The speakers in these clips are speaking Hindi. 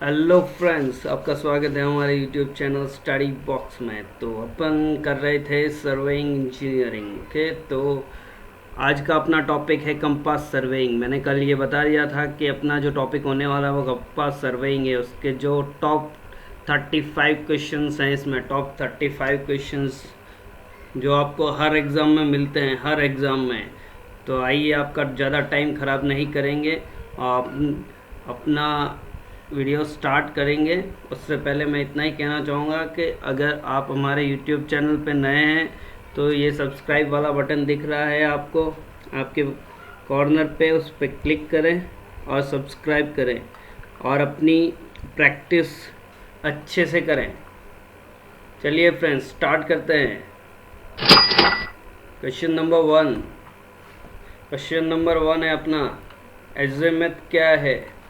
हेलो फ्रेंड्स, आपका स्वागत है हमारे यूट्यूब चैनल स्टडी बॉक्स में। तो अपन कर रहे थे सर्वेइंग इंजीनियरिंग। ओके, तो आज का अपना टॉपिक है कंपास सर्वेइंग। मैंने कल ये बता दिया था कि अपना जो टॉपिक होने वाला है वो कंपास सर्वेइंग है। उसके जो टॉप 35 क्वेश्चंस हैं, इसमें टॉप 35 क्वेश्चंस जो आपको हर एग्ज़ाम में मिलते हैं, हर एग्ज़ाम में। तो आइए, आपका ज़्यादा टाइम ख़राब नहीं करेंगे, आप अपना वीडियो स्टार्ट करेंगे। उससे पहले मैं इतना ही कहना चाहूँगा कि अगर आप हमारे यूट्यूब चैनल पे नए हैं तो ये सब्सक्राइब वाला बटन दिख रहा है आपको, आपके कॉर्नर पे, उस पर क्लिक करें और सब्सक्राइब करें और अपनी प्रैक्टिस अच्छे से करें। चलिए फ्रेंड्स, स्टार्ट करते हैं। क्वेश्चन नंबर वन है अपना, एज़िमुथ क्या है?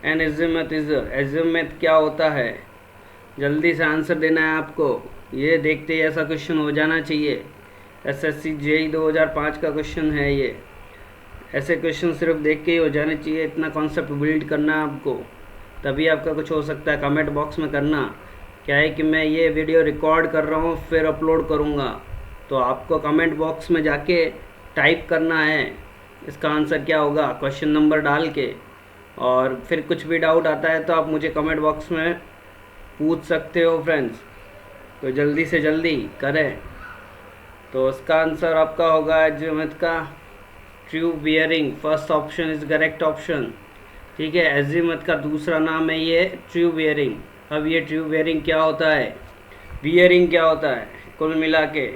एन एज़िमुथ क्या होता है? जल्दी से आंसर देना है आपको। ये देखते ही ऐसा क्वेश्चन हो जाना चाहिए। एसएससी जेईई 2005 का क्वेश्चन है ये। ऐसे क्वेश्चन सिर्फ देख के ही हो जाने चाहिए। इतना कॉन्सेप्ट बिल्ड करना है आपको, तभी आपका कुछ हो सकता है। कमेंट बॉक्स में करना। क्या है कि मैं ये वीडियो रिकॉर्ड कर रहा हूँ, फिर अपलोड करूँगा, तो आपको कमेंट बॉक्स में जाके टाइप करना है इसका आंसर क्या होगा, क्वेश्चन नंबर डाल के। और फिर कुछ भी डाउट आता है तो आप मुझे कमेंट बॉक्स में पूछ सकते हो फ्रेंड्स। तो जल्दी से जल्दी करें। तो इसका आंसर आपका होगा एज़िमुथ का true bearing. First option is correct option. ठीक है, एज़िमुथ का दूसरा नाम है ये ट्रू बियरिंग। अब ये ट्रू बियरिंग क्या होता है, बियरिंग क्या होता है? कुल मिला के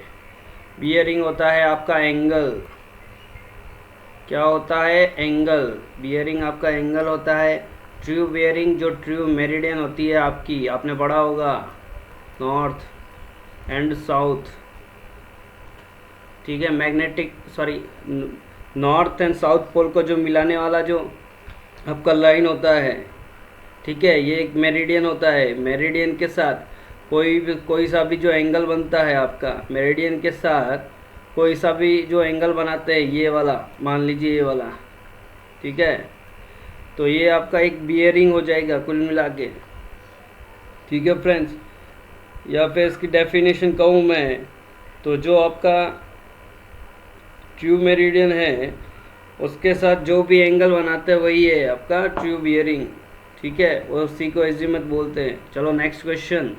बियरिंग होता है आपका एंगल। क्या होता है? एंगल। बियरिंग आपका एंगल होता है। ट्रू बियरिंग जो ट्रू मेरिडियन होती है आपकी, आपने पढ़ा होगा, नॉर्थ एंड साउथ। ठीक है, magnetic north and south pole को जो मिलाने वाला जो आपका लाइन होता है, ठीक है, ये एक मेरिडियन होता है। मेरिडियन के साथ कोई सा भी जो एंगल बनता है आपका, मेरिडियन के साथ कोई सा भी जो एंगल बनाते हैं, ये वाला मान लीजिए, ये वाला, ठीक है, तो ये आपका एक बियरिंग हो जाएगा कुल मिला के। ठीक है फ्रेंड्स, या फिर इसकी डेफिनेशन कहूँ मैं तो जो आपका ट्रू मेरिडियन है उसके साथ जो भी एंगल बनाते हैं वही है आपका ट्रू बियरिंग। ठीक है, वो उसी को एज़िमुथ बोलते हैं। चलो नेक्स्ट क्वेश्चन,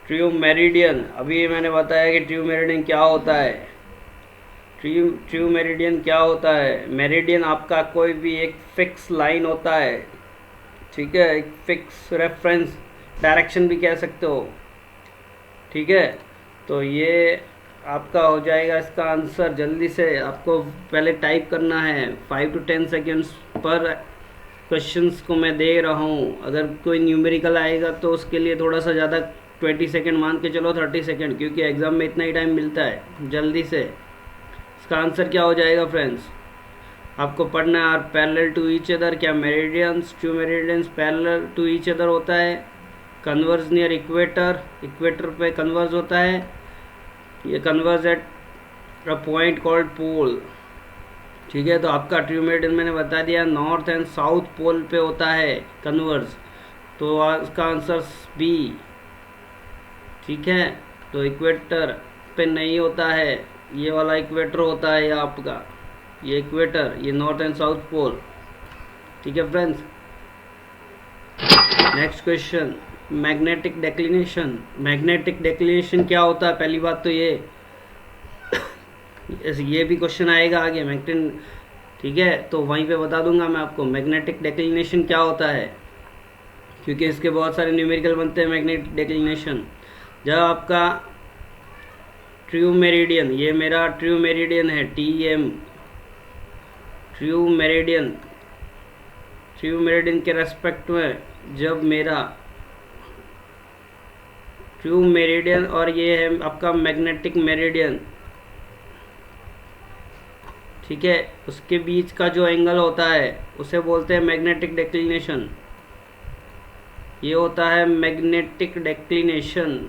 ट्रू मेरिडियन। अभी मैंने बताया कि ट्रू मेरिडियन क्या होता है। ट्रू मेरिडियन क्या होता है? मेरिडियन आपका कोई भी एक फिक्स लाइन होता है, ठीक है, एक फिक्स रेफरेंस डायरेक्शन भी कह सकते हो। ठीक है, तो ये आपका हो जाएगा इसका आंसर। जल्दी से आपको पहले टाइप करना है। 5 to 10 सेकेंड्स पर क्वेश्चंस को मैं दे रहा हूँ। अगर कोई न्यूमेरिकल आएगा तो उसके लिए थोड़ा सा ज़्यादा, 20 सेकेंड मान के चलो, 30 सेकेंड, क्योंकि एग्ज़ाम में इतना ही टाइम मिलता है। जल्दी से इसका आंसर क्या हो जाएगा फ्रेंड्स? आपको पढ़ना है are parallel to each other. क्या meridians, true meridians parallel to each other होता है? कन्वर्ज नियर इक्वेटर, इक्वेटर पे कन्वर्ज होता है। ये converge at a point called pole. ठीक है, तो आपका ट्रू मेरिडियन मैंने बता दिया, नॉर्थ एंड साउथ पोल पे होता है कन्वर्ज। तो इसका आंसर बी। ठीक है, तो इक्वेटर पे नहीं होता है, ये वाला इक्वेटर होता है, ये आपका ये इक्वेटर, ये नॉर्थ एंड साउथ पोल। ठीक है friends, next question, magnetic declination. Magnetic declination क्या होता है? पहली बात तो ये भी क्वेश्चन आएगा आगे मैग्नेटिक। ठीक है, तो वहीं पे बता दूंगा मैं आपको मैग्नेटिक डेक्लिनेशन क्या होता है, क्योंकि इसके बहुत सारे न्यूमेरिकल बनते हैं। मैग्नेटिक डेक्लिनेशन जब आपका ट्रू मेरिडियन, ये मेरा ट्रू मेरिडियन है, TM, true meridian, true meridian के रेस्पेक्ट में जब मेरा ट्रू मेरिडियन और ये है आपका मैग्नेटिक मेरिडियन, ठीक है, उसके बीच का जो एंगल होता है उसे बोलते हैं मैग्नेटिक डेक्लिनेशन। ये होता है मैग्नेटिक डेक्लिनेशन।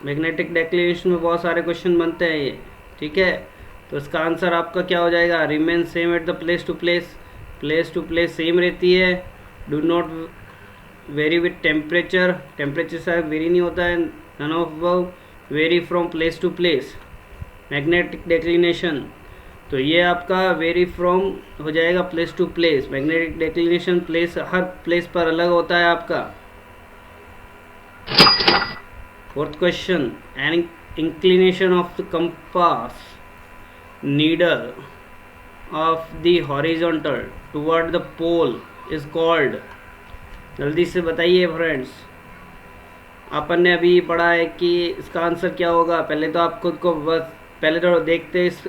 मैग्नेटिक डेक्लिनेशन में बहुत सारे क्वेश्चन बनते हैं ये। ठीक है, तो इसका आंसर आपका क्या हो जाएगा, remain same at the place to place. Place to place same रहती है, do not vary with temperature, temperature से वेरी नहीं होता है, none of vary from place to place. Magnetic declination, तो ये आपका वेरी फ्रॉम हो जाएगा place to place. Magnetic declination place, हर प्लेस पर अलग होता है आपका। Fourth question, an inclination of the compass needle of the horizontal toward the pole is called. जल्दी से बताइए फ्रेंड्स, अपन ने अभी पढ़ा है कि इसका आंसर क्या होगा। पहले तो आप खुद को बस पहले तो देखते इस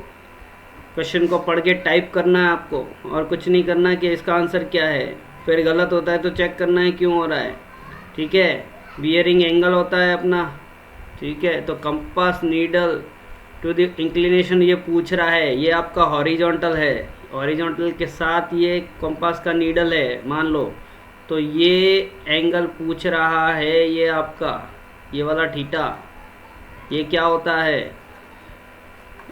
क्वेश्चन को पढ़ के टाइप करना है आपको, और कुछ नहीं करना कि इसका आंसर क्या है। फिर गलत होता है तो चेक करना है क्यों हो रहा है, ठीक है। बियरिंग एंगल होता है अपना, ठीक है। तो compass needle to the inclination ये पूछ रहा है, ये आपका हॉरिजॉन्टल है, हॉरिजॉन्टल के साथ ये कंपास का नीडल है मान लो। तो ये एंगल पूछ रहा है, ये आपका ये वाला थीटा, ये क्या होता है,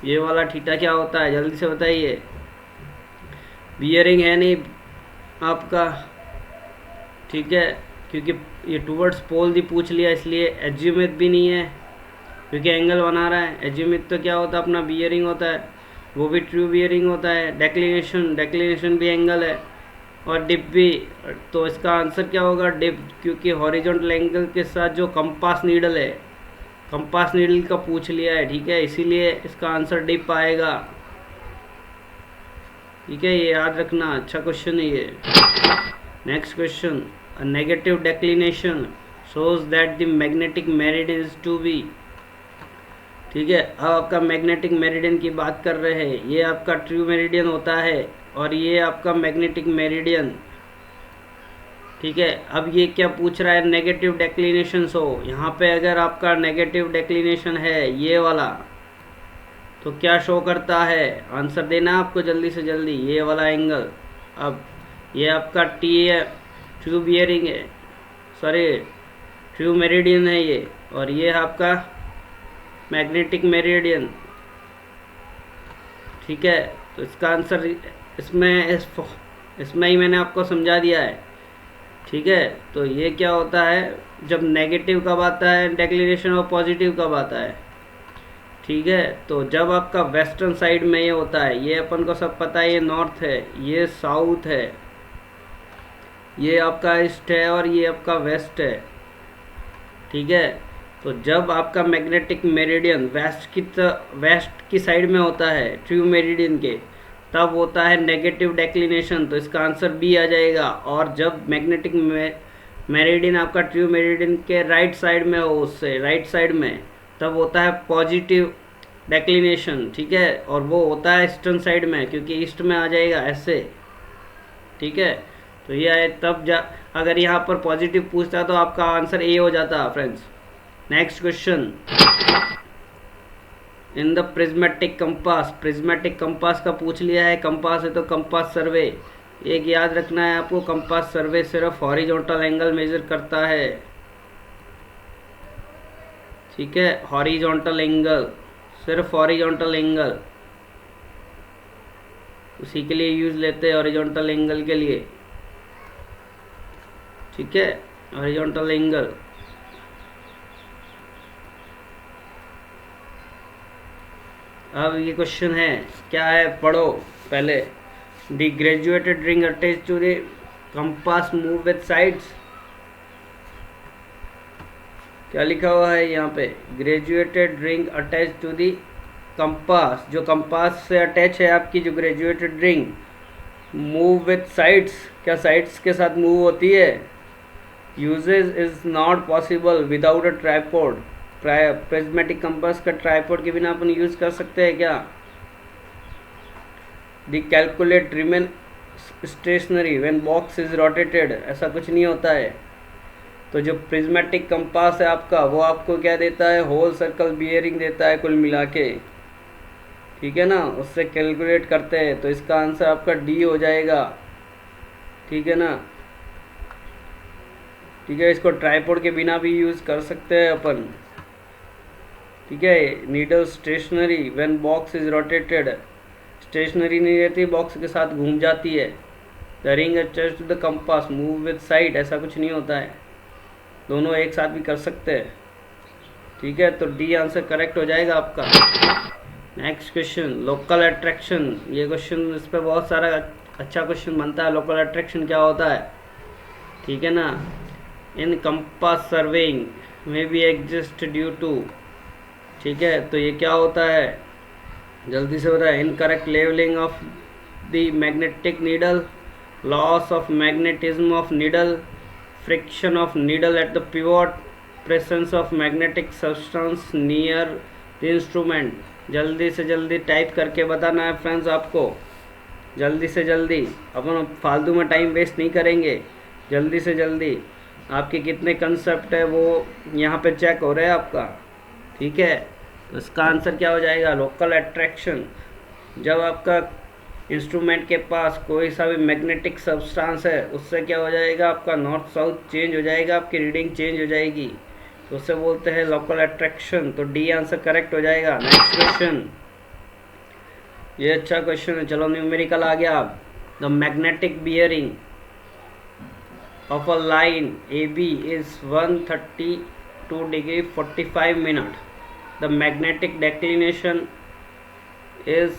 ये वाला थीटा क्या होता है, जल्दी से बताइए। बियरिंग है नहीं आपका, ठीक है, क्योंकि ये टूवर्ड्स पोल भी पूछ लिया, इसलिए एज्यूमित भी नहीं है क्योंकि एंगल बना रहा है। एज्यूमित तो क्या होता है अपना बियरिंग होता है, वो भी ट्रू बियरिंग होता है। डेक्लिनेशन, डेक्लिनेशन भी एंगल है, और डिप भी। तो इसका आंसर क्या होगा, डिप, क्योंकि हॉरिजॉन्टल एंगल के साथ जो कंपास नीडल है, कंपास नीडल का पूछ लिया है, ठीक है, इसीलिए इसका आंसर डिप आएगा, ठीक है। ये याद रखना, अच्छा क्वेश्चन है ये। Next question, a negative declination shows that the magnetic meridian is to be, ठीक है। अब आपका मैग्नेटिक मेरिडियन की बात कर रहे हैं, ये आपका ट्रू मेरिडियन होता है और ये आपका मैग्नेटिक मेरिडियन, ठीक है। अब ये क्या पूछ रहा है, नेगेटिव डेक्लिनेशन शो। यहाँ पे अगर आपका नेगेटिव डेक्लिनेशन है ये वाला, तो क्या शो करता है, आंसर देना आपको जल्दी से जल्दी। ये वाला एंगल, अब ये आपका टी है, ट्रू बियरिंग है, सॉरी ट्रू मेरिडियन है ये, और ये आपका मैग्नेटिक मेरिडियन, ठीक है। तो इसका आंसर इसमें ही मैंने आपको समझा दिया है, ठीक है। तो ये क्या होता है, जब नेगेटिव कब आता है डेक्लिनेशन और पॉजिटिव कब आता है, ठीक है। तो जब आपका वेस्टर्न साइड में ये होता है, ये अपन को सब पता है, ये नॉर्थ है, ये साउथ है, ये आपका ईस्ट है और ये आपका वेस्ट है, ठीक है। तो जब आपका मैग्नेटिक मेरिडियन वेस्ट की साइड में होता है ट्रू मेरिडियन के, तब होता है नेगेटिव डेक्लिनेशन, तो इसका आंसर बी आ जाएगा। और जब मैग्नेटिक मेरिडियन आपका ट्रू मेरिडियन के राइट साइड में हो, उससे राइट साइड में, तब होता है पॉजिटिव डेक्लिनेशन, ठीक है। और वो होता है ईस्टर्न साइड में, क्योंकि ईस्ट में आ जाएगा ऐसे, ठीक है। तो ये है तब अगर यहाँ पर पॉजिटिव पूछता तो आपका आंसर ए हो जाता friends. Next question, in the prismatic compass, prismatic compass का पूछ लिया है। कंपास है तो कंपास सर्वे, एक याद रखना है आपको, कंपास सर्वे सिर्फ हॉरिजॉन्टल एंगल मेजर करता है, ठीक है। हॉरिजॉन्टल एंगल, सिर्फ हॉरिजॉन्टल एंगल, उसी के लिए यूज लेते हैं, हॉरिजॉन्टल एंगल के लिए, ठीक है। हॉरिजॉन्टल एंगल, अब ये क्वेश्चन है, क्या है पढ़ो पहले। The graduated ring attach to the compass move with sides, क्या लिखा हुआ है यहाँ पे, graduated ring attach to the compass, जो कंपास से अटैच है आपकी जो graduated ring, move with sides, क्या साइड्स के साथ मूव होती है। Uses is not possible without a tripod, prismatic compass का ट्राइपॉड के बिना अपन यूज कर सकते हैं क्या। The calculate remain stationary when box is rotated, ऐसा कुछ नहीं होता है। तो जो प्रिज्मेटिक कंपास है आपका, वो आपको क्या देता है, होल सर्कल बियरिंग देता है कुल मिला के, ठीक है ना, उससे कैलकुलेट करते हैं। तो इसका आंसर आपका डी हो जाएगा, ठीक है ना, ठीक है। इसको ट्राइपॉड के बिना भी यूज़ कर सकते हैं अपन, ठीक है। Needle stationary when box is rotated, stationary नहीं रहती, बॉक्स के साथ घूम जाती है। The ring attached to the compass move with side, ऐसा कुछ नहीं होता है, दोनों एक साथ भी कर सकते हैं। ठीक है, तो डी आंसर करेक्ट हो जाएगा आपका। Next question, local attraction. ये क्वेश्चन, इस पर बहुत सारा अच्छा क्वेश्चन बनता है। लोकल अट्रैक्शन क्या होता है, ठीक है ना। इन कंपास सर्वेइंग में बी एग्जिस्ट ड्यू टू, ठीक है, तो ये क्या होता है, जल्दी से बताए। Incorrect levelling of the magnetic needle, loss of magnetism of needle, friction of needle at the pivot, presence of magnetic substance near the instrument. जल्दी से जल्दी टाइप करके बताना है फ्रेंड्स आपको, जल्दी से जल्दी, अपन फालतू में टाइम वेस्ट नहीं करेंगे। जल्दी से जल्दी आपके कितने कंसेप्ट है वो यहाँ पे चेक हो रहे हैं आपका। ठीक है, तो इसका आंसर क्या हो जाएगा, लोकल अट्रैक्शन। जब आपका इंस्ट्रूमेंट के पास कोई सा भी मैग्नेटिक सब्सटेंस है, उससे क्या हो जाएगा, आपका नॉर्थ साउथ चेंज हो जाएगा, आपकी रीडिंग चेंज हो जाएगी, तो उससे बोलते हैं लोकल अट्रैक्शन। तो डी आंसर करेक्ट हो जाएगा। नेक्स्ट क्वेश्चन, ये अच्छा क्वेश्चन है, चलो न्यूमेरिकल आ गया। The magnetic bearing of a line A B is 132 degree 45 minute. The magnetic declination is,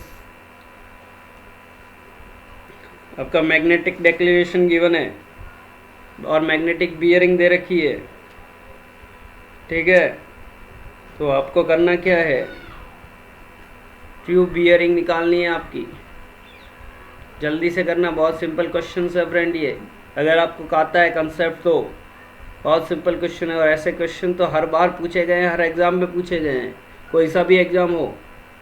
आपका मैग्नेटिक डेक्लिनेशन गिवन है और मैग्नेटिक बियरिंग दे रखी है। ठीक है, तो आपको करना क्या है, ट्यूब बियरिंग निकालनी है आपकी। जल्दी से करना, बहुत सिंपल क्वेश्चन है फ्रेंड ये। अगर आपको आता है कंसेप्ट तो बहुत सिंपल क्वेश्चन है, और ऐसे क्वेश्चन तो हर बार पूछे गए हैं, हर एग्ज़ाम में पूछे गए हैं, कोई सा भी एग्ज़ाम हो।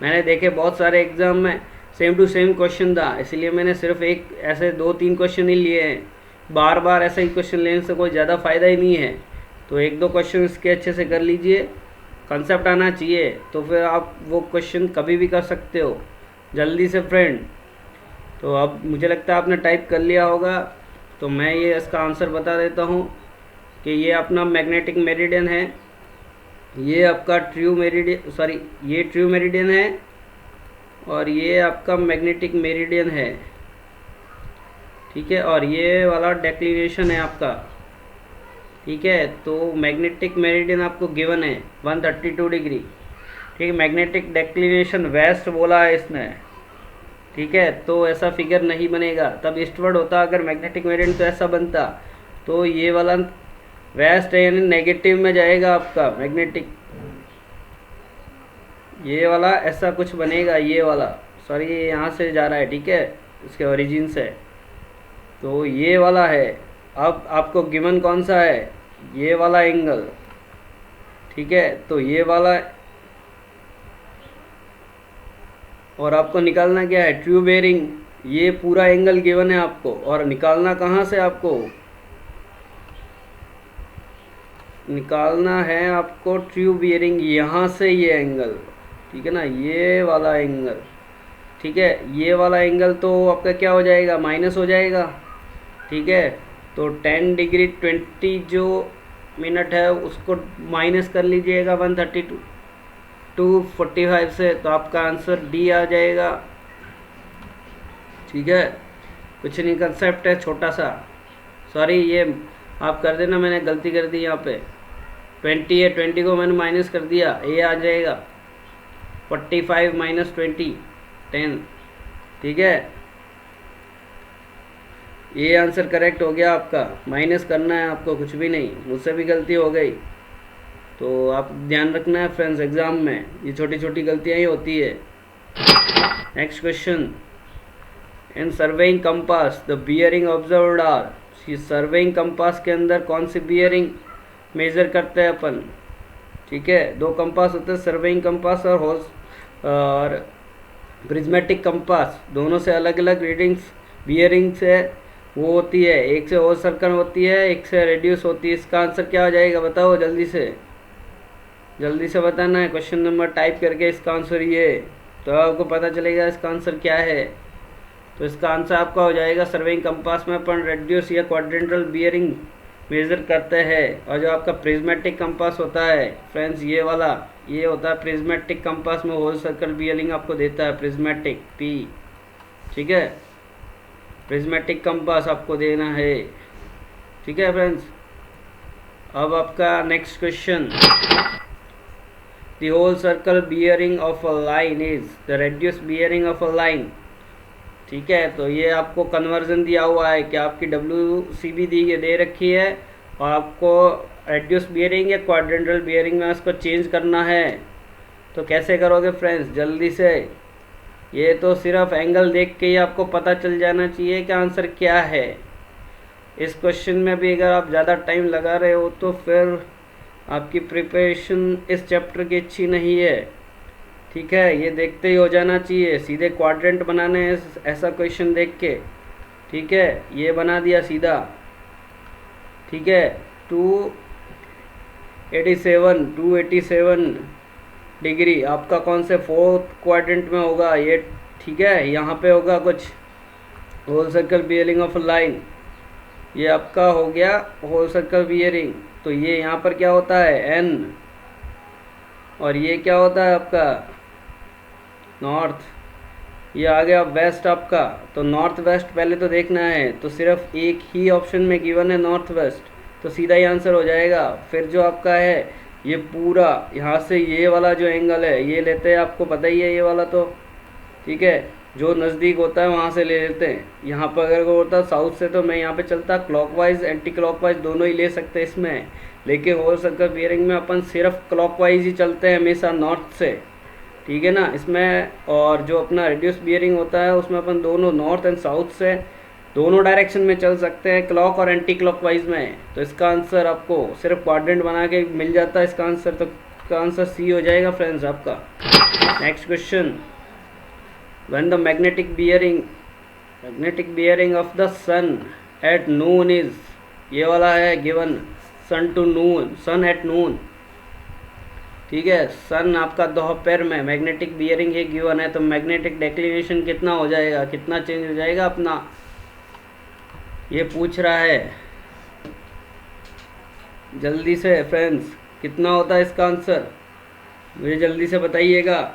मैंने देखे बहुत सारे एग्ज़ाम में सेम टू सेम क्वेश्चन था, इसलिए मैंने सिर्फ एक ऐसे 2-3 क्वेश्चन ही लिए हैं। बार बार ऐसे ही क्वेश्चन लेने से कोई ज़्यादा फ़ायदा ही नहीं है। तो 1-2 क्वेश्चन इसके अच्छे से कर लीजिए, कंसेप्ट आना चाहिए, तो फिर आप वो क्वेश्चन कभी भी कर सकते हो जल्दी से फ्रेंड। तो अब मुझे लगता है आपने टाइप कर लिया होगा, तो मैं ये इसका आंसर बता देता हूँ कि ये अपना मैग्नेटिक मेरिडियन है, ये आपका ट्रू मेरिडियन, सॉरी ये ट्रू मेरिडियन है, और ये आपका मैग्नेटिक मेरिडियन है। ठीक है, और ये वाला डेक्लिनेशन है आपका। ठीक है, तो मैग्नेटिक मेरिडियन आपको गिवन है 132 डिग्री। ठीक है, मैग्नेटिक डेक्लिनेशन वेस्ट बोला है इसने। ठीक है, तो ऐसा फिगर नहीं बनेगा, तब ईस्टवर्ड होता अगर मैग्नेटिक मेरिडियन, तो ऐसा बनता। तो ये वाला वेस्ट है, यानी नेगेटिव में जाएगा आपका मैग्नेटिक, ये वाला ऐसा कुछ बनेगा, ये वाला, सॉरी ये यहाँ से जा रहा है, ठीक है, इसके ओरिजिन से, तो ये वाला है। अब आपको गिवन कौन सा है, ये वाला एंगल। ठीक है, तो ये वाला, और आपको निकालना क्या है, ट्रू बेयरिंग। ये पूरा एंगल गिवन है आपको, और निकालना कहाँ से, आपको निकालना है आपको ट्रू बियरिंग यहाँ से, ये एंगल, ठीक है ना, ये वाला एंगल। ठीक है, ये वाला एंगल तो आपका क्या हो जाएगा, माइनस हो जाएगा। ठीक है, तो 10 डिग्री 20 जो मिनट है उसको माइनस कर लीजिएगा 132 से, तो आपका आंसर डी आ जाएगा। ठीक है, कुछ नहीं, कंसेप्ट है छोटा सा, सॉरी ये आप कर देना, मैंने गलती कर दी यहाँ पे। 20 है, 20 को मैंने माइनस कर दिया, ये आ जाएगा 45 माइनस 20 10। ठीक है, ये आंसर करेक्ट हो गया आपका। माइनस करना है आपको, कुछ भी नहीं, मुझसे भी गलती हो गई, तो आप ध्यान रखना है फ्रेंड्स, एग्जाम में ये छोटी छोटी गलतियाँ ही होती है। Next question, in surveying compass the bearing observed are. Surveying compass के अंदर कौन सी बियरिंग मेज़र करते हैं अपन। ठीक है, 2 कंपास होते हैं, सर्वेइंग कंपास और प्रिज्मेटिक कंपास, दोनों से अलग अलग रीडिंग्स बियरिंग से वो होती है, एक से होल सर्कल होती है, एक से रेडियस होती है। इसका आंसर क्या हो जाएगा, बताओ जल्दी से बताना है, क्वेश्चन नंबर टाइप करके इसका आंसर ये, तो आपको पता चलेगा इसका आंसर क्या है। तो इसका आंसर आपका हो जाएगा, सर्वेइंग कंपास में अपन रेडियस या क्वाड्रेंटल बियरिंग मेज़र करते हैं। और जो आपका प्रिज्मेटिक कंपास होता है फ्रेंड्स, ये वाला, ये होता है प्रिज्मेटिक कंपास में होल सर्कल बियरिंग आपको देता है, प्रिज्मेटिक पी, ठीक है, प्रिज्मेटिक कंपास आपको देना है, ठीक है फ्रेंड्स। अब आपका next question, the whole circle bearing of a line is the radius bearing of a line, ठीक है। तो ये आपको कन्वर्जन दिया हुआ है कि आपकी WCB दे रखी है और आपको रेडियस बियरिंग या क्वाड्रेंटल बियरिंग में उसको चेंज करना है। तो कैसे करोगे फ्रेंड्स, जल्दी से, ये तो सिर्फ एंगल देख के ही आपको पता चल जाना चाहिए कि आंसर क्या है। इस क्वेश्चन में भी अगर आप ज़्यादा टाइम लगा रहे हो तो फिर आपकी प्रिपरेशन इस चैप्टर की अच्छी नहीं है, ठीक है। ये देखते ही हो जाना चाहिए, सीधे क्वाड्रेंट बनाने हैं ऐसा क्वेश्चन देख के, ठीक है। ये बना दिया सीधा, ठीक है। 287 डिग्री आपका कौन से फोर्थ क्वाड्रेंट में होगा ये, ठीक है। यहाँ पे होगा कुछ whole circle bearing of line, ये आपका हो गया होल सर्कल बियरिंग। तो ये यहाँ पर क्या होता है N, और ये क्या होता है आपका नॉर्थ, ये आ गया वेस्ट आपका। तो नॉर्थ वेस्ट पहले तो देखना है, तो सिर्फ एक ही ऑप्शन में गिवन है नॉर्थ वेस्ट, तो सीधा ही आंसर हो जाएगा। फिर जो आपका है ये पूरा यहाँ से ये वाला जो एंगल है ये लेते हैं, आपको पता ही है ये वाला, तो ठीक है, जो नज़दीक होता है वहाँ से ले लेते हैं। यहाँ पर अगर वो होता साउथ से तो मैं यहाँ पे चलता क्लॉकवाइज एंटी क्लॉकवाइज दोनों ही ले सकते हैं इसमें, लेकिन होल सर्कल बियरिंग में अपन सिर्फ क्लॉकवाइज ही चलते हैं हमेशा नॉर्थ से, ठीक है ना इसमें। और जो अपना रेडियस बियरिंग होता है उसमें अपन दोनों नॉर्थ एंड साउथ से दोनों डायरेक्शन में चल सकते हैं, क्लॉक और एंटी क्लॉकवाइज में। तो इसका आंसर आपको सिर्फ क्वाड्रेंट बना के मिल जाता है इसका आंसर, तो इसका आंसर सी हो जाएगा फ्रेंड्स आपका। Next question, when the magnetic bearing of the sun at noon is, ये वाला है given, sun to noon, sun at noon, ठीक है। सन आपका दोपहर में मैग्नेटिक बियरिंग ये गिवन है, तो मैग्नेटिक डेक्लिनेशन कितना हो जाएगा, कितना चेंज हो जाएगा अपना, ये पूछ रहा है जल्दी से फ्रेंड्स, कितना होता है इसका आंसर मुझे जल्दी से बताइएगा।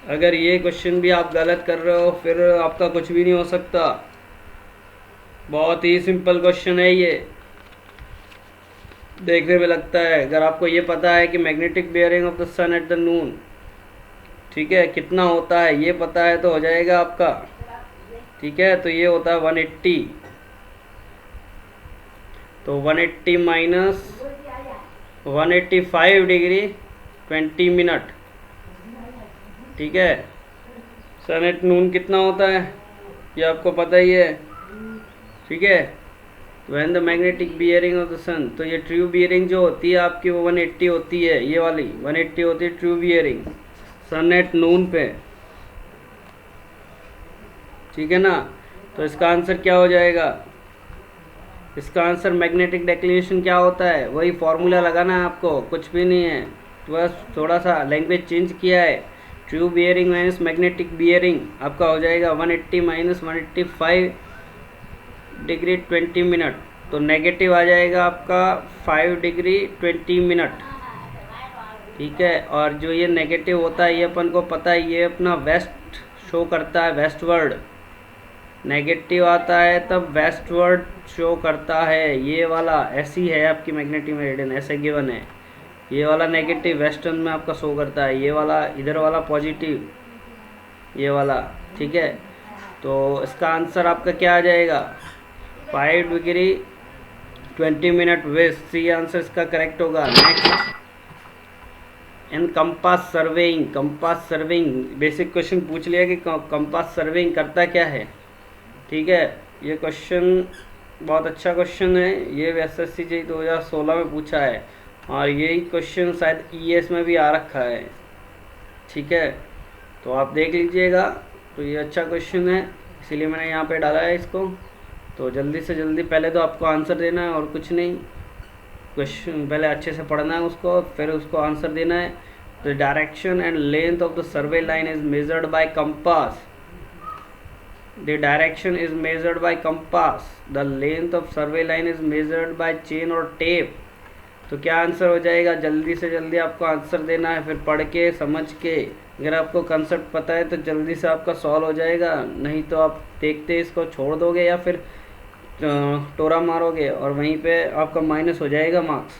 अगर ये क्वेश्चन भी आप गलत कर रहे हो फिर आपका कुछ भी नहीं हो सकता, बहुत ही सिंपल क्वेश्चन है ये, देखने में लगता है। अगर आपको ये पता है कि magnetic bearing of the sun at the noon, ठीक है, कितना होता है ये पता है तो हो जाएगा आपका, ठीक है। तो ये होता है 180, तो 180 माइनस 185 डिग्री 20 मिनट, ठीक है। सन एट नून कितना होता है ये आपको पता ही है, ठीक है। When the magnetic bearing of the sun, तो ये ट्रू बियरिंग जो होती है आपकी वो 180 होती है, ये वाली 180 होती है true bearing sun at noon पे, ठीक है ना। तो इसका आंसर क्या हो जाएगा, इसका आंसर मैग्नेटिक डेक्लिनेशन क्या होता है वही फॉर्मूला लगाना है आपको, कुछ भी नहीं है, तो बस थोड़ा सा लैंग्वेज चेंज किया है। True bearing minus magnetic bearing आपका हो जाएगा 180 माइनस 185 डिग्री 20 मिनट, तो नेगेटिव आ जाएगा आपका 5 डिग्री 20 मिनट, ठीक है। और जो ये नेगेटिव होता है ये अपन को पता है, ये अपना वेस्ट शो करता है, वेस्टवर्ड, नेगेटिव आता है तब वेस्टवर्ड शो करता है। ये वाला ऐसी है आपकी मैग्नेटिक मेरिडियन, ऐसे गिवन है, ये वाला नेगेटिव वेस्टर्न में आपका शो करता है, ये वाला इधर वाला पॉजिटिव, ये वाला, ठीक है। तो इसका आंसर आपका क्या आ जाएगा 5 degree 20 minute west, C answer इसका करेक्ट होगा। Next, in compass surveying, compass surveying basic question पूछ लिया कि कंपास सर्विंग करता क्या है, ठीक है। ये क्वेश्चन बहुत अच्छा क्वेश्चन है, ये SSC जी 2016 में पूछा है और यही क्वेश्चन शायद ES में भी आ रखा है, ठीक है। तो आप देख लीजिएगा, तो ये अच्छा क्वेश्चन है इसीलिए मैंने यहाँ पे डाला है इसको। तो जल्दी से जल्दी पहले तो आपको आंसर देना है और कुछ नहीं, क्वेश्चन पहले अच्छे से पढ़ना है उसको, फिर उसको आंसर देना है। तो direction and length of the survey line is measured by compass, the direction is measured by compass, the length of survey line is measured by chain और टेप। तो क्या आंसर हो जाएगा? जल्दी से जल्दी आपको आंसर देना है, फिर पढ़ के समझ के। अगर आपको कंसेप्ट पता है तो जल्दी से आपका सॉल्व हो जाएगा, नहीं तो आप देखते इसको छोड़ दोगे या फिर टोरा मारोगे और वहीं पे आपका माइनस हो जाएगा मार्क्स।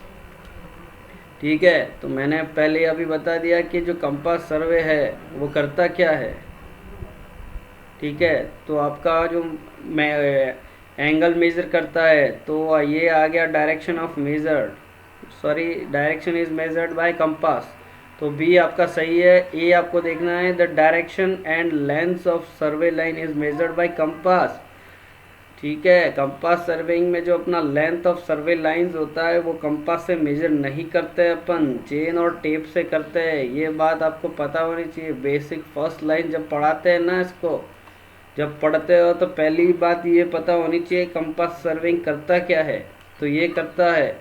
ठीक है, तो मैंने पहले अभी बता दिया कि जो कंपास सर्वे है वो करता क्या है। ठीक है, तो आपका जो एंगल मेज़र करता है, तो ये आ गया direction of measured, sorry direction is measured by compass, तो बी आपका सही है। ए आपको देखना है, the direction and length of survey line is measured by compass. ठीक है, कंपास सर्वेइंग में जो अपना लेंथ ऑफ सर्वे लाइंस होता है वो कंपास से मेजर नहीं करते, अपन चेन और टेप से करते हैं। ये बात आपको पता होनी चाहिए। बेसिक फर्स्ट लाइन जब पढ़ाते हैं ना, इसको जब पढ़ते हो तो पहली बात ये पता होनी चाहिए कंपास सर्वेइंग करता क्या है। तो ये करता है,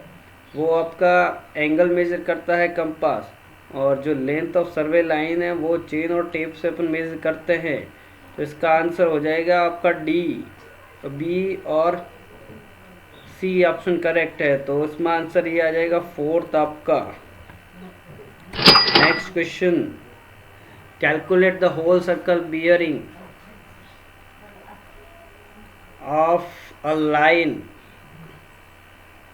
वो आपका एंगल मेजर करता है कंपास, और जो लेंथ ऑफ सर्वे लाइन है वो चेन और टेप से अपन मेजर करते हैं। तो इसका आंसर हो जाएगा आपका डी। तो बी और सी ऑप्शन करेक्ट है, तो उसमें आंसर ये आ जाएगा फोर्थ आपका। Next question, calculate the whole circle bearing of a line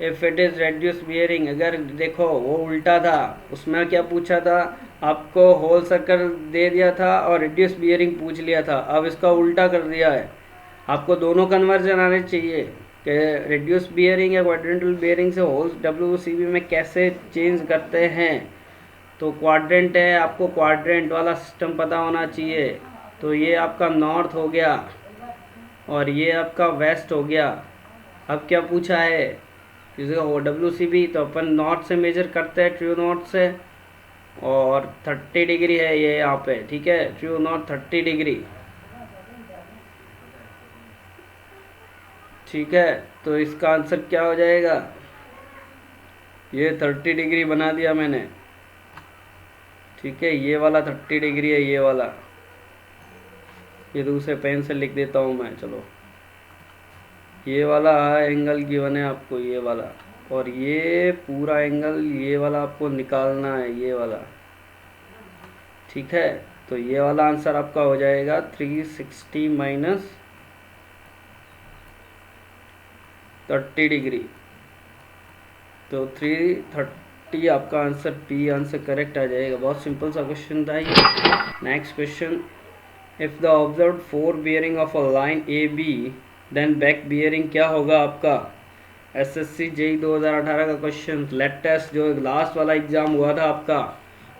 if it is reduce bearing. अगर देखो वो उल्टा था, उसमें क्या पूछा था आपको, होल सर्कल दे दिया था और रेड्यूस बियरिंग पूछ लिया था। अब इसका उल्टा कर दिया है, आपको दोनों कन्वर्जन आने चाहिए कि रेड्यूस बियरिंग या क्वाड्रेंटल बियरिंग से होल WCB में कैसे चेंज करते हैं। तो क्वाड्रेंट है, आपको क्वाड्रेंट वाला सिस्टम पता होना चाहिए। तो ये आपका नॉर्थ हो गया और ये आपका वेस्ट हो गया। अब क्या पूछा है किसी का WCB, तो अपन नॉर्थ से मेजर करते हैं, ट्रू नॉर्थ से, और 30 डिग्री है ये यहाँ पे। ठीक है, ट्रू नॉर्थ 30 डिग्री। ठीक है, तो इसका आंसर क्या हो जाएगा, ये 30 डिग्री बना दिया मैंने। ठीक है, ये वाला 30 डिग्री है, ये वाला, ये दूसरे पेन से लिख देता हूँ मैं। चलो, ये वाला एंगल गिवन है आपको, ये वाला, और ये पूरा एंगल ये वाला आपको निकालना है, ये वाला। ठीक है, तो ये वाला आंसर आपका हो जाएगा 360 माइनस 30 डिग्री। तो 330 आपका आंसर पी आंसर करेक्ट आ जाएगा। बहुत सिंपल सा क्वेश्चन था ये। Next question, if the observe 4 bearing of a line A B then back bearing क्या होगा आपका। SSC JEE 2018 का क्वेश्चन, लेट टेस्ट जो लास्ट वाला एग्ज़ाम हुआ था आपका,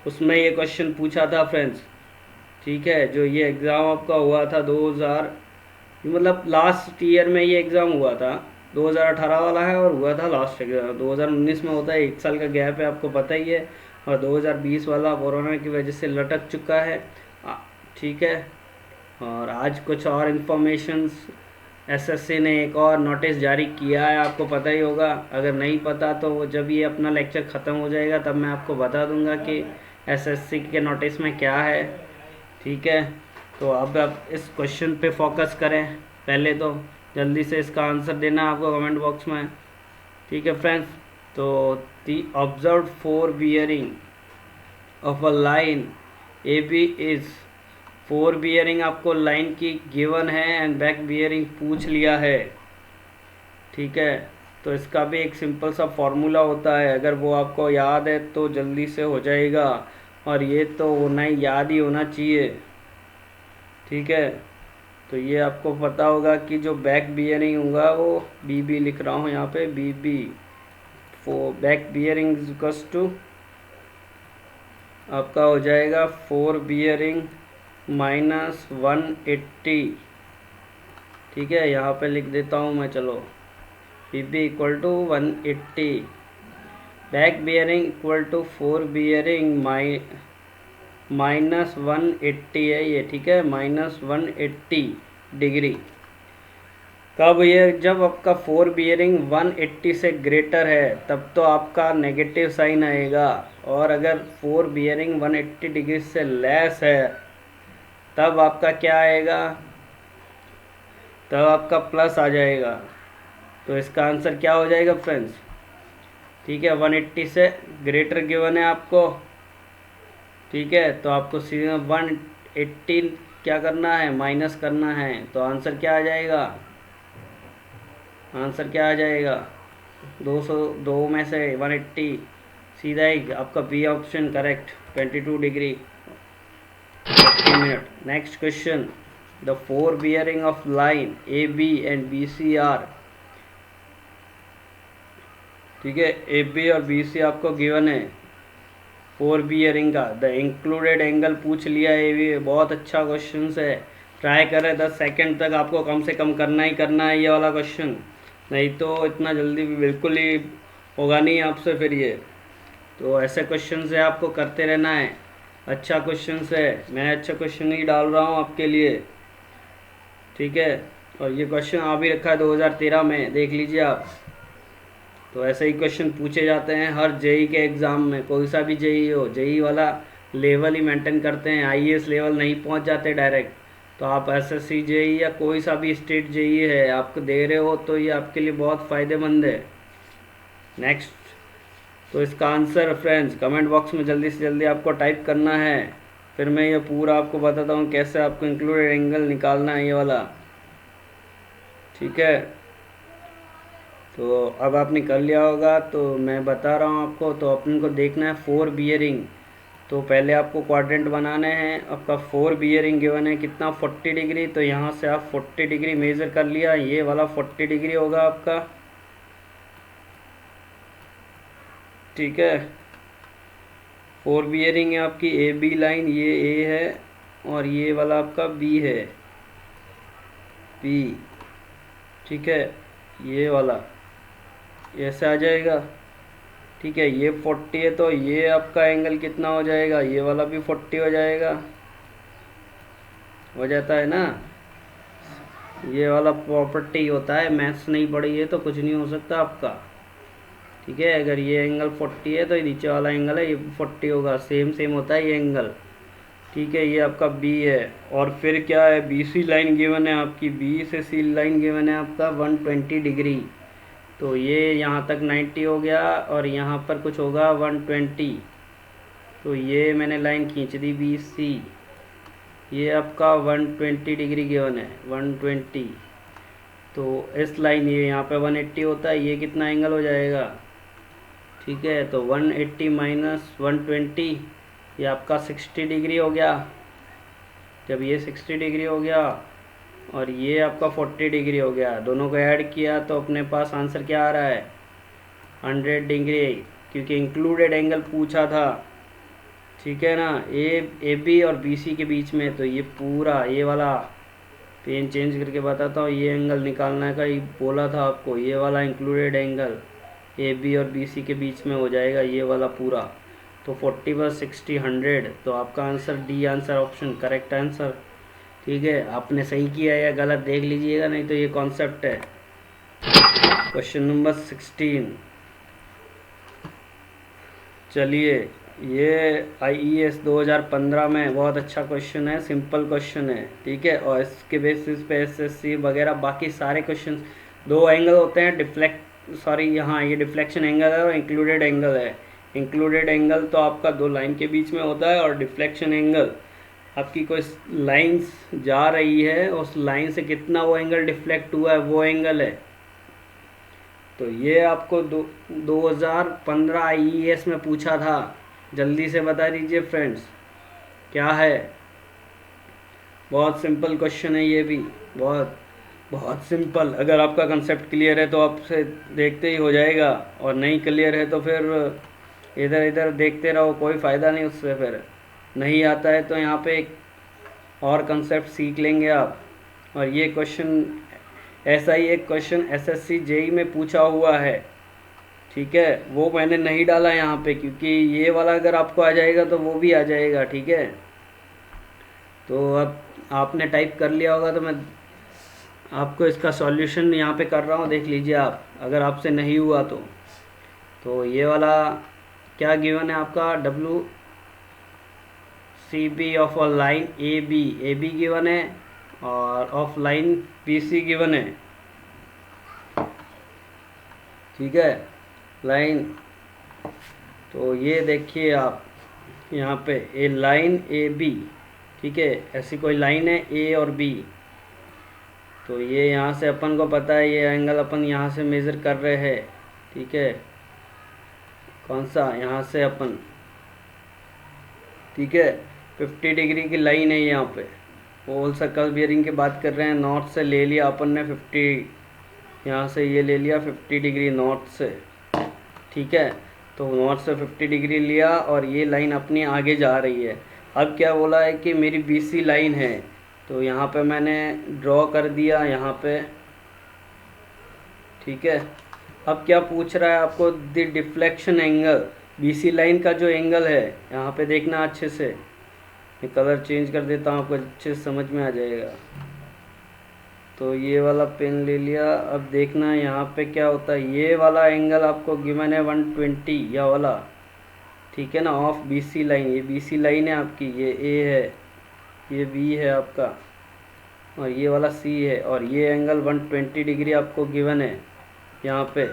उसमें ये क्वेश्चन पूछा था फ्रेंड्स। ठीक है, जो ये एग्ज़ाम आपका हुआ था 2000, मतलब लास्ट ईयर में ये एग्ज़ाम हुआ था, 2018 वाला है और हुआ था लास्ट एग्ज़ाम 2019 में होता है। 1 साल का गैप है, आपको पता ही है। और 2020 वाला कोरोना की वजह से लटक चुका है। ठीक है, और आज कुछ और इन्फॉर्मेशंस, SSC ने एक और नोटिस जारी किया है, आपको पता ही होगा। अगर नहीं पता तो वो जब ये अपना लेक्चर ख़त्म हो जाएगा तब मैं आपको बता दूंगा कि SSC के नोटिस में क्या है। ठीक है, तो अब आप इस क्वेश्चन पे फोकस करें। पहले तो जल्दी से इसका आंसर देना आपको कमेंट बॉक्स में। ठीक है फ्रेंड्स, तो the observe 4 bearing of a line AB is, 4 bearing आपको लाइन की गिवन है एंड बैक बियरिंग पूछ लिया है। ठीक है, तो इसका भी एक सिंपल सा फॉर्मूला होता है, अगर वो आपको याद है तो जल्दी से हो जाएगा, और ये तो होना ही याद ही होना चाहिए। ठीक है, तो ये आपको पता होगा कि जो बैक बियरिंग होगा वो BB लिख रहा हूँ यहाँ पे, BB fore back bearing equals to आपका हो जाएगा 4 बियरिंग माइनस 180। ठीक है, यहाँ पे लिख देता हूँ मैं। चलो, BB equal to 180, back bearing equal to 4 bearing minus 180 है ये। ठीक है, माइनस 180 डिग्री। कब ये, जब आपका 4 बियरिंग 180 से ग्रेटर है तब तो आपका नेगेटिव साइन आएगा, और अगर 4 बियरिंग 180 डिग्री से लेस है तब आपका क्या आएगा, तब आपका प्लस आ जाएगा। तो इसका आंसर क्या हो जाएगा फ्रेंड्स? ठीक है, 180 से ग्रेटर गिवन है आपको। ठीक है, तो आपको 118 क्या करना है? माइनस करना है। तो आंसर क्या आ जाएगा? आंसर क्या आ जाएगा? 202 में से 180 सीधा ही आपका B option correct, 22 degree 50 minute. Next question, the fore bearing of line A B and B C are. ठीक है, ए बी और बी सी आपको गिवन है। फोर बियरिंग का द इंक्लूडेड एंगल पूछ लिया है, ये भी बहुत अच्छा क्वेश्चन है। ट्राई करें 10 सेकंड तक, आपको कम से कम करना ही करना है ये वाला क्वेश्चन, नहीं तो इतना जल्दी बिल्कुल ही होगा नहीं आपसे फिर ये। तो ऐसे क्वेश्चन से आपको करते रहना है। अच्छा क्वेश्चन है, मैं अच्छा क्वेश्चन ही डाल रहा हूँ आपके लिए। ठीक है, और ये क्वेश्चन आ भी रखा है 2013 में, देख लीजिए आप। तो ऐसे ही क्वेश्चन पूछे जाते हैं हर जेई के एग्ज़ाम में, कोई सा भी जेई हो, जेई वाला लेवल ही मेंटेन करते हैं, आईएएस लेवल नहीं पहुंच जाते डायरेक्ट। तो आप एसएससी जेई या कोई सा भी स्टेट जेई है आपको दे रहे हो तो ये आपके लिए बहुत फ़ायदेमंद है। नेक्स्ट, तो इसका आंसर फ्रेंड्स कमेंट बॉक्स में जल्दी से जल्दी आपको टाइप करना है, फिर मैं ये पूरा आपको बताता हूँ कैसे आपको इंक्लूडेड एंगल निकालना है ये वाला। ठीक है, तो अब आपने कर लिया होगा, तो मैं बता रहा हूँ आपको। तो अपन को देखना है फोर बियरिंग। तो पहले आपको क्वाड्रेंट बनाने हैं। आपका फोर बियरिंग गिवन है कितना? 40 डिग्री। तो यहाँ से आप 40 डिग्री मेज़र कर लिया, ये वाला 40 डिग्री होगा आपका। ठीक है, फोर बियरिंग है आपकी ए बी लाइन, ये ए है और ये वाला आपका बी है, बी। ठीक है, ये वाला ऐसे आ जाएगा। ठीक है, ये 40 है तो ये आपका एंगल कितना हो जाएगा? ये वाला भी 40 हो जाएगा, हो जाता है ना। ये वाला प्रॉपर्टी होता है, मैथ्स नहीं पढ़ी है तो कुछ नहीं हो सकता आपका। ठीक है, अगर ये एंगल 40 है तो ये नीचे वाला एंगल है ये 40 होगा, सेम सेम होता है ये एंगल। ठीक है, ये आपका बी है। और फिर क्या है? बी सी लाइन गिवन है आपकी, बी से सी लाइन गिवन है आपका 120 डिग्री। तो ये यहाँ तक 90 हो गया और यहाँ पर कुछ होगा 120। तो ये मैंने लाइन खींच दी बी सी, ये आपका 120 डिग्री गिवन है, 120। तो इस लाइन ये यहाँ पे 180 होता है, ये कितना एंगल हो जाएगा? ठीक है, तो 180 माइनस 120 ये आपका 60 डिग्री हो गया। जब ये 60 डिग्री हो गया और ये आपका 40 डिग्री हो गया, दोनों को ऐड किया तो अपने पास आंसर क्या आ रहा है? 100 डिग्री, क्योंकि इंक्लूडेड एंगल पूछा था। ठीक है ना, ए बी और बी सी के बीच में। तो ये पूरा ये वाला पेन चेंज करके बताता हूँ, ये एंगल निकालने का ही बोला था आपको, ये वाला इंक्लूडेड एंगल ए बी और बी सी के बीच में हो जाएगा ये वाला पूरा। तो 40 + 60 100। तो आपका answer D answer option correct answer. ठीक है, आपने सही किया या गलत देख लीजिएगा, नहीं तो ये कॉन्सेप्ट है। क्वेश्चन नंबर 16, चलिए ये IES 2015 में बहुत अच्छा क्वेश्चन है, सिंपल क्वेश्चन है। ठीक है, और इसके बेसिस पे SSC वगैरह बाकी सारे क्वेश्चन, दो एंगल होते हैं, यहाँ ये डिफ्लेक्शन एंगल है और इंक्लूडेड एंगल है। इंक्लूडेड एंगल तो आपका दो लाइन के बीच में होता है, और डिफ्लेक्शन एंगल आपकी कोई लाइंस जा रही है, उस लाइन से कितना वो एंगल डिफ्लेक्ट हुआ है वो एंगल है। तो ये आपको 2015 IES में पूछा था। जल्दी से बता दीजिए फ्रेंड्स क्या है। बहुत सिंपल क्वेश्चन है ये भी, बहुत बहुत सिंपल। अगर आपका कंसेप्ट क्लियर है तो आपसे देखते ही हो जाएगा, और नहीं क्लियर है तो फिर इधर इधर देखते रहो, कोई फ़ायदा नहीं उससे। फिर नहीं आता है तो यहाँ पे एक और कंसेप्ट सीख लेंगे आप। और ये क्वेश्चन, ऐसा ही एक क्वेश्चन SSC JEE में पूछा हुआ है। ठीक है, वो मैंने नहीं डाला यहाँ पे, क्योंकि ये वाला अगर आपको आ जाएगा तो वो भी आ जाएगा। ठीक है, तो अब आपने टाइप कर लिया होगा, तो मैं आपको इसका सॉल्यूशन यहाँ पे कर रहा हूँ, देख लीजिए आप, अगर आपसे नहीं हुआ तो ये वाला क्या गिवन है आपका? WCB of a line AB given है, और ऑफ लाइन BC गिवन है, ठीक है, लाइन। तो ये देखिए आप यहाँ पे ए लाइन AB, ठीक है, ऐसी कोई लाइन है A और B। तो ये यहाँ से अपन को पता है ये एंगल अपन यहाँ से मेज़र कर रहे हैं, ठीक है, कौन सा, यहाँ से अपन, ठीक है, 50 डिग्री की लाइन है यहाँ पे। होल सर्कल बियरिंग की बात कर रहे हैं, नॉर्थ से ले लिया अपन ने 50, यहाँ से ये ले लिया 50 डिग्री नॉर्थ से, ठीक है। तो नॉर्थ से 50 डिग्री लिया और ये लाइन अपनी आगे जा रही है। अब क्या बोला है कि मेरी BC लाइन है, तो यहाँ पे मैंने ड्रॉ कर दिया यहाँ पे, ठीक है। अब क्या पूछ रहा है आपको, the deflection angle, BC line का जो एंगल है यहाँ पे देखना अच्छे से। मैं कलर चेंज कर देता हूँ, आपको अच्छे से समझ में आ जाएगा। तो ये वाला पेन ले लिया, अब देखना यहाँ पे क्या होता है। ये वाला एंगल आपको गिवन है 120, या वाला, ठीक है ना, ऑफ BC लाइन। ये BC लाइन है आपकी, ये A है, ये B है आपका, और ये वाला C है, और ये एंगल 120 डिग्री आपको गिवन है यहाँ पे,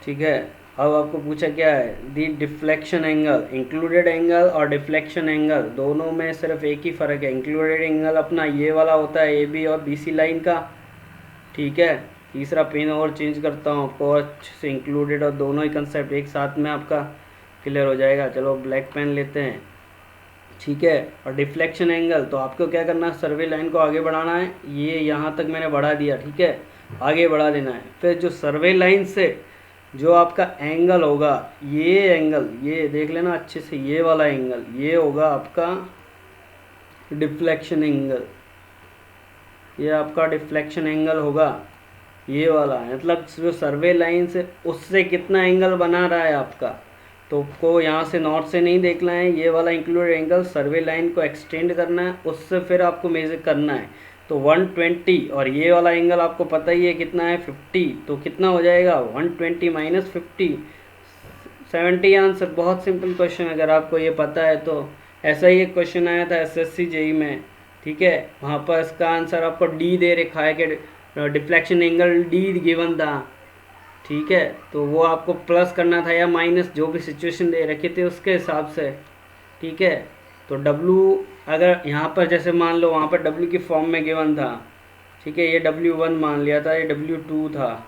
ठीक है। अब आपको पूछा क्या है, दी डिफ्लेक्शन एंगल। इंक्लूडेड एंगल और डिफ्लेक्शन एंगल दोनों में सिर्फ एक ही फ़र्क है। इंक्लूडेड एंगल अपना ये वाला होता है AB और BC लाइन का, ठीक है। तीसरा पेन और चेंज करता हूँ आपको अच्छे से, इंक्लूडेड और दोनों ही कंसेप्ट एक साथ में आपका क्लियर हो जाएगा। चलो ब्लैक पेन लेते हैं, ठीक है। और डिफ्लेक्शन एंगल, तो आपको क्या करना है, सर्वे लाइन को आगे बढ़ाना है। ये यहाँ तक मैंने बढ़ा दिया, ठीक है, आगे बढ़ा देना है। फिर जो सर्वे लाइन से जो आपका एंगल होगा, ये एंगल, ये देख लेना अच्छे से, ये वाला एंगल, ये होगा आपका डिफ्लेक्शन एंगल। ये आपका डिफ्लेक्शन एंगल होगा, ये वाला, मतलब जो सर्वे लाइन से उससे कितना एंगल बना रहा है आपका। तो को यहाँ से नॉर्थ से नहीं देखना है, ये वाला इंक्लूडेड एंगल सर्वे लाइन को एक्सटेंड करना है, उससे फिर आपको मेजर करना है। तो 120, और ये वाला एंगल आपको पता ही है कितना है, 50। तो कितना हो जाएगा, 120 माइनस 50, 70 आंसर। बहुत सिंपल क्वेश्चन, अगर आपको ये पता है तो। ऐसा ही एक क्वेश्चन आया था SSC JEE में, ठीक है, वहाँ पर इसका आंसर आपको D दे रखा है कि डिफ्लेक्शन एंगल D गिवन था, ठीक है। तो वो आपको प्लस करना था या माइनस, जो भी सिचुएशन दे रखे थे उसके हिसाब से, ठीक है। तो W अगर यहाँ पर जैसे मान लो वहाँ पर W की फॉर्म में गिवन था, ठीक है, ये W1 मान लिया था, ये W2 था,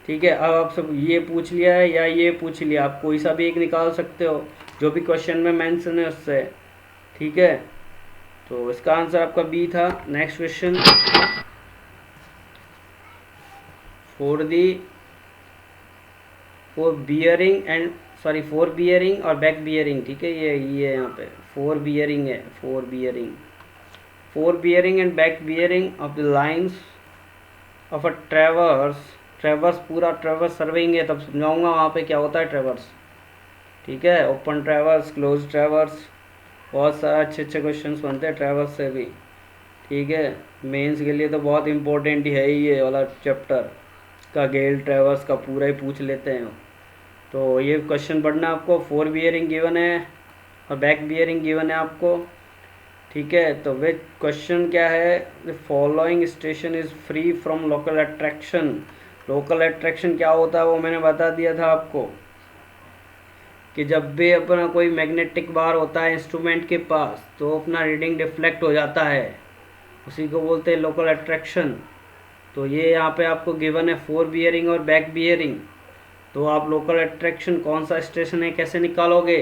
ठीक है। अब आप सब ये पूछ लिया है या ये पूछ लिया, आप कोई सा भी एक निकाल सकते हो जो भी क्वेश्चन में मेंशन है उससे, ठीक है। तो इसका आंसर आपका B था। नेक्स्ट क्वेश्चन, फोर बियरिंग और बैक बियरिंग, ठीक है, ये यहाँ पे फोर बियरिंग है, four bearing and back bearing of the lines of a ट्रेवर्स पूरा ट्रेवर्स सर्विंग है, तब समझाऊंगा वहाँ पे क्या होता है ट्रेवर्स, ठीक है। ओपन ट्रेवर्स, क्लोज ट्रेवर्स, बहुत सारा अच्छे क्वेश्चंस बनते हैं ट्रेवर्स से भी, ठीक है। मेंस के लिए तो बहुत इम्पोर्टेंट ही है ही ये वाला चैप्टर का, गेल ट्रेवर्स का पूरा ही पूछ लेते हैं। तो ये क्वेश्चन पढ़ना आपको, फोर बियरिंग गिवन है और बैक बियरिंग गिवन है आपको, ठीक है। तो वे क्वेश्चन क्या है, the following station is free from local attraction. Local attraction क्या होता है वो मैंने बता दिया था आपको, कि जब भी अपना कोई मैग्नेटिक बार होता है इंस्ट्रूमेंट के पास तो अपना रीडिंग डिफ्लेक्ट हो जाता है, उसी को बोलते हैं लोकल अट्रैक्शन। तो ये यहाँ पे आपको गिवन है फोर बियरिंग और बैक बियरिंग। तो आप लोकल अट्रैक्शन कौन सा स्टेशन है कैसे निकालोगे,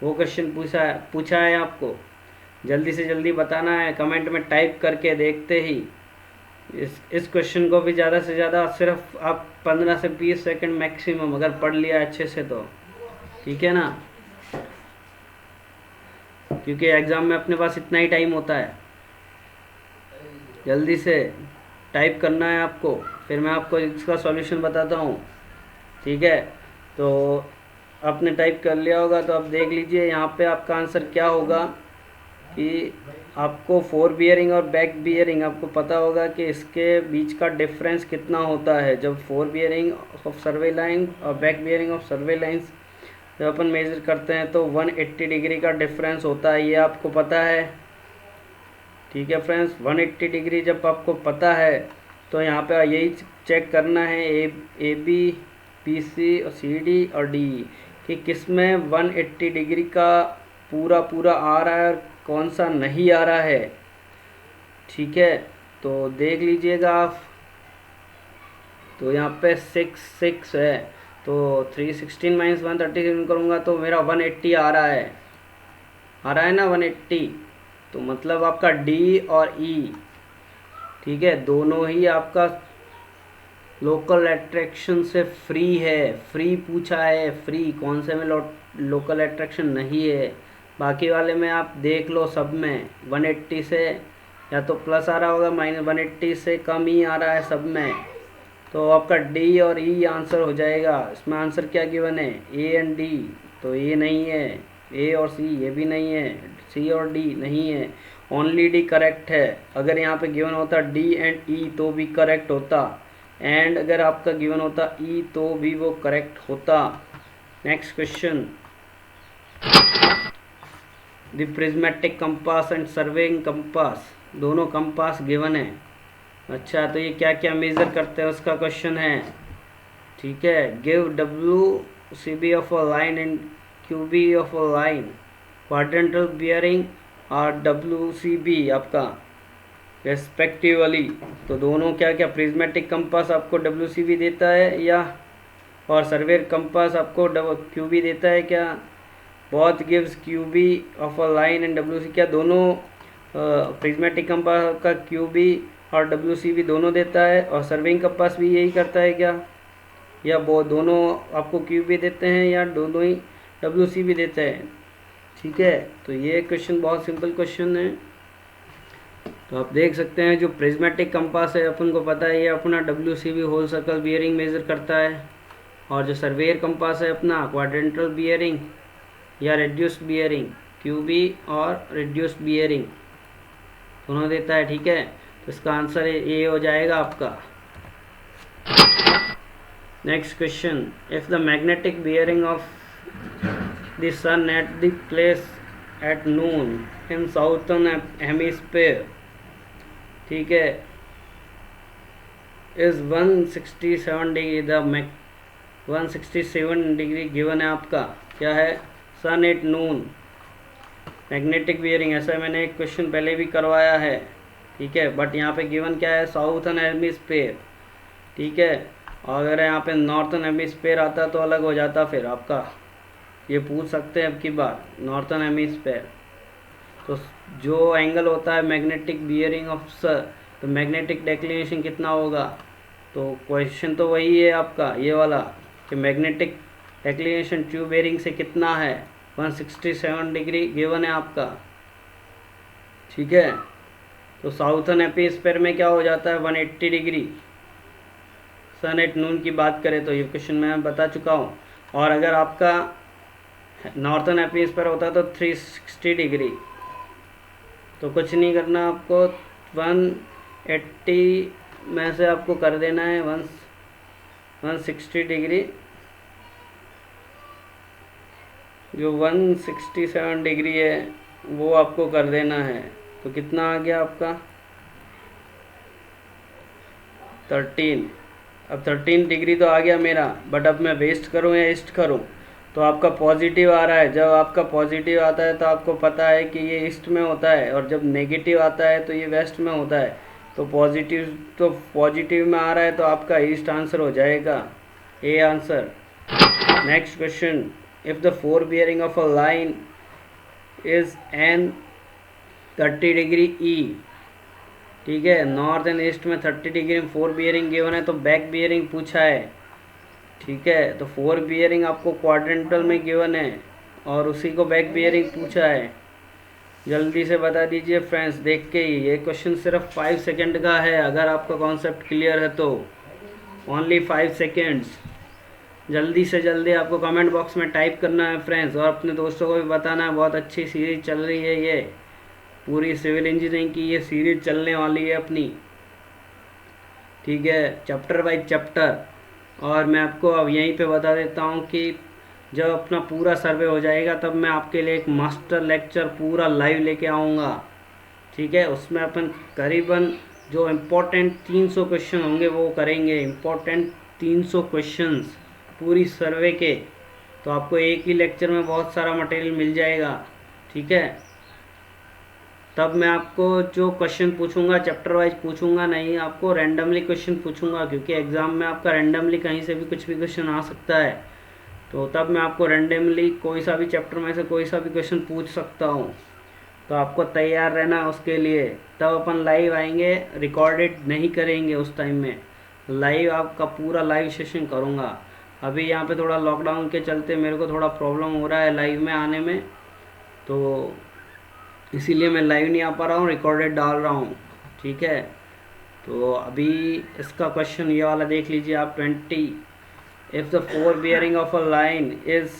वो क्वेश्चन पूछा है आपको। जल्दी से जल्दी बताना है, कमेंट में टाइप करके देखते ही। इस क्वेश्चन को भी ज़्यादा से ज़्यादा सिर्फ आप 15 से 20 सेकंड मैक्सिमम अगर पढ़ लिया अच्छे से तो, ठीक है ना, क्योंकि एग्ज़ाम में अपने पास इतना ही टाइम होता है। जल्दी से टाइप करना है आपको, फिर मैं आपको इसका सॉल्यूशन बताता हूँ, ठीक है। तो आपने टाइप कर लिया होगा तो आप देख लीजिए यहाँ पे आपका आंसर क्या होगा, कि आपको फोर बियरिंग और बैक बियरिंग, आपको पता होगा कि इसके बीच का डिफरेंस कितना होता है। जब fore bearing of survey line और back bearing of survey lines जब अपन मेज़र करते हैं तो 180 डिग्री का डिफरेंस होता है, ये आपको पता है, ठीक है फ्रेंड्स, 180 डिग्री जब आपको पता है तो यहाँ पे यही चेक करना है ए बी बी सी और सी डी और डी कि किस में 180 डिग्री का पूरा पूरा आ रहा है और कौन सा नहीं आ रहा है। ठीक है, तो देख लीजिएगा आप। तो यहाँ पे 6 है, तो 316 माइनस 137 करूँगा तो मेरा 180 आ रहा है ना 180। तो मतलब आपका डी और ई, ठीक है, दोनों ही आपका लोकल अट्रैक्शन से फ्री है। फ्री पूछा है, फ्री कौन से में लोकल अट्रैक्शन नहीं है। बाकी वाले में आप देख लो, सब में 180 से या तो प्लस आ रहा होगा, माइनस 180 से कम ही आ रहा है सब में। तो आपका डी और ई आंसर हो जाएगा। इसमें आंसर क्या गिवन है, ए एंड डी, तो ये नहीं है। ए और सी ये भी नहीं है, सी और डी नहीं है, ओनली डी करेक्ट है। अगर यहाँ पे गिवन होता डी एंड ई तो भी करेक्ट होता, एंड अगर आपका गिवन होता ई तो भी वो करेक्ट होता। Next question, the prismatic compass and surveying compass, दोनों कंपास गिवन है। अच्छा, तो ये क्या क्या मेज़र करते हैं उसका क्वेश्चन है। ठीक है, give W C B of a line and Q B of a line, quadrantal bearing और डब्ल्यू सी बी आपका रेस्पेक्टिवली। तो दोनों क्या क्या, प्रिज्मेटिक कंपास आपको डब्ल्यू सी बी देता है या, और सर्वेयर कंपास आपको क्यू बी देता है क्या। Both gives Q B of a line and W C, क्या दोनों प्रिज्मेटिक कंपास का क्यू बी और डब्ल्यू सी भी दोनों देता है, और सर्विंग कंपास भी यही करता है क्या, या वो दोनों आपको क्यू भी देते हैं या दोनों ही डब्ल्यू सी भी देते हैं। ठीक है, तो ये क्वेश्चन बहुत सिंपल क्वेश्चन है। तो आप देख सकते हैं जो प्रिज्मेटिक कंपास है अपन को पता है ये अपना डब्ल्यू सी भी होल सर्कल बियरिंग मेज़र करता है, और जो सर्वेयर कंपास है अपना क्वाड्रेंटल बियरिंग या रिड्यूस्ड बियरिंग, क्यू बी और रिड्यूस्ड बियरिंग दोनों देता है। ठीक है, तो इसका आंसर ए हो जाएगा आपका। Next question, if the magnetic bearing of the sun at the place at noon in southern hemisphere, ठीक है, is 167 degree, the 167 degree given है आपका, क्या है, sun at noon magnetic bearing. ऐसा मैंने एक क्वेश्चन पहले भी करवाया है। ठीक है, बट यहाँ पे गिवन क्या है, साउथर्न हेमिस्फीयर। ठीक है, और अगर यहाँ पे नॉर्थर्न हेमिस्फीयर आता तो अलग हो जाता, फिर आपका ये पूछ सकते हैं अब की बार नॉर्थर्न हेमिस्फीयर। तो जो एंगल होता है मैग्नेटिक बियरिंग ऑफ सर, तो मैग्नेटिक डिक्लिनेशन कितना होगा। तो क्वेश्चन तो वही है आपका ये वाला कि मैग्नेटिक डिक्लिनेशन ट्यूब बियरिंग से कितना है, 167 डिग्री गिवन है आपका। ठीक है, तो साउथर्न हेमिस्फीयर में क्या हो जाता है 180 डिग्री। सन एट नून की बात करें तो ये क्वेश्चन मैं बता चुका हूँ। और अगर आपका नॉर्थर्न हेमिस्फीयर होता है तो 360 डिग्री। तो कुछ नहीं करना आपको, 180 में से आपको कर देना है 160 डिग्री, जो 167 डिग्री है वो आपको कर देना है। तो कितना आ गया आपका 13। अब 13 डिग्री तो आ गया मेरा, बट अब मैं वेस्ट करूँ या ईस्ट करूँ, तो आपका पॉजिटिव आ रहा है। जब आपका पॉजिटिव आता है तो आपको पता है कि ये ईस्ट में होता है, और जब नेगेटिव आता है तो ये वेस्ट में होता है। तो पॉजिटिव में आ रहा है तो आपका ईस्ट आंसर हो जाएगा, A answer. Next question, if the fore bearing of a line is N 30 degree E, ठीक है, नॉर्थ एंड ईस्ट में 30 डिग्री में फोर बियरिंग गिवन है, तो बैक बियरिंग पूछा है। ठीक है, तो फोर बियरिंग आपको क्वाड्रेंटल में गिवन है और उसी को बैक बियरिंग पूछा है। जल्दी से बता दीजिए फ्रेंड्स, देख के ही। ये क्वेश्चन सिर्फ 5 सेकंड का है, अगर आपका कॉन्सेप्ट क्लियर है तो ओनली 5 सेकेंड्स। जल्दी से जल्दी आपको कमेंट बॉक्स में टाइप करना है फ्रेंड्स, और अपने दोस्तों को भी बताना है। बहुत अच्छी सीरीज चल रही है, ये पूरी सिविल इंजीनियरिंग की ये सीरीज चलने वाली है अपनी। ठीक है, चैप्टर बाय चैप्टर। और मैं आपको अब यहीं पे बता देता हूँ कि जब अपना पूरा सर्वे हो जाएगा तब मैं आपके लिए एक मास्टर लेक्चर पूरा लाइव लेके आऊँगा। ठीक है, उसमें अपन करीबन जो इम्पोर्टेंट 300 क्वेश्चन होंगे वो करेंगे, इम्पोर्टेंट 300 क्वेश्चंस पूरी सर्वे के। तो आपको एक ही लेक्चर में बहुत सारा मटेरियल मिल जाएगा। ठीक है, तब मैं आपको जो क्वेश्चन पूछूंगा चैप्टर वाइज पूछूंगा नहीं, आपको रैंडमली क्वेश्चन पूछूंगा, क्योंकि एग्ज़ाम में आपका रैंडमली कहीं से भी कुछ भी क्वेश्चन आ सकता है। तो तब मैं आपको रैंडमली कोई सा भी चैप्टर में से कोई सा भी क्वेश्चन पूछ सकता हूँ। तो आपको तैयार रहना है उसके लिए। तब अपन लाइव आएंगे, रिकॉर्डेड नहीं करेंगे उस टाइम में, लाइव आपका पूरा लाइव सेशन करूँगा। अभी यहाँ पे थोड़ा लॉकडाउन के चलते मेरे को थोड़ा प्रॉब्लम हो रहा है लाइव में आने में, तो इसीलिए मैं लाइव नहीं आ पा रहा हूँ, रिकॉर्डेड डाल रहा हूँ। ठीक है, तो अभी इसका क्वेश्चन ये वाला देख लीजिए आप 20। If the fore bearing of a line is,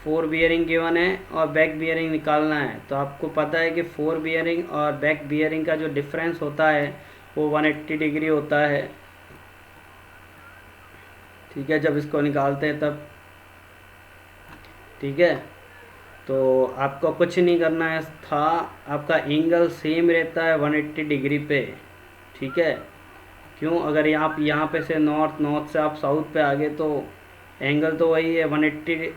four bearing given है और बैक बियरिंग निकालना है। तो आपको पता है कि फोर बियरिंग और बैक बियरिंग का जो डिफरेंस होता है वो 180 डिग्री होता है। ठीक है, जब इसको निकालते हैं तब। ठीक है, तो आपको कुछ नहीं करना है था, आपका एंगल सेम रहता है 180 डिग्री पे। ठीक है, क्यों, अगर आप यहाँ पे से नॉर्थ, नॉर्थ से आप साउथ पे आ गए तो एंगल तो वही है 180,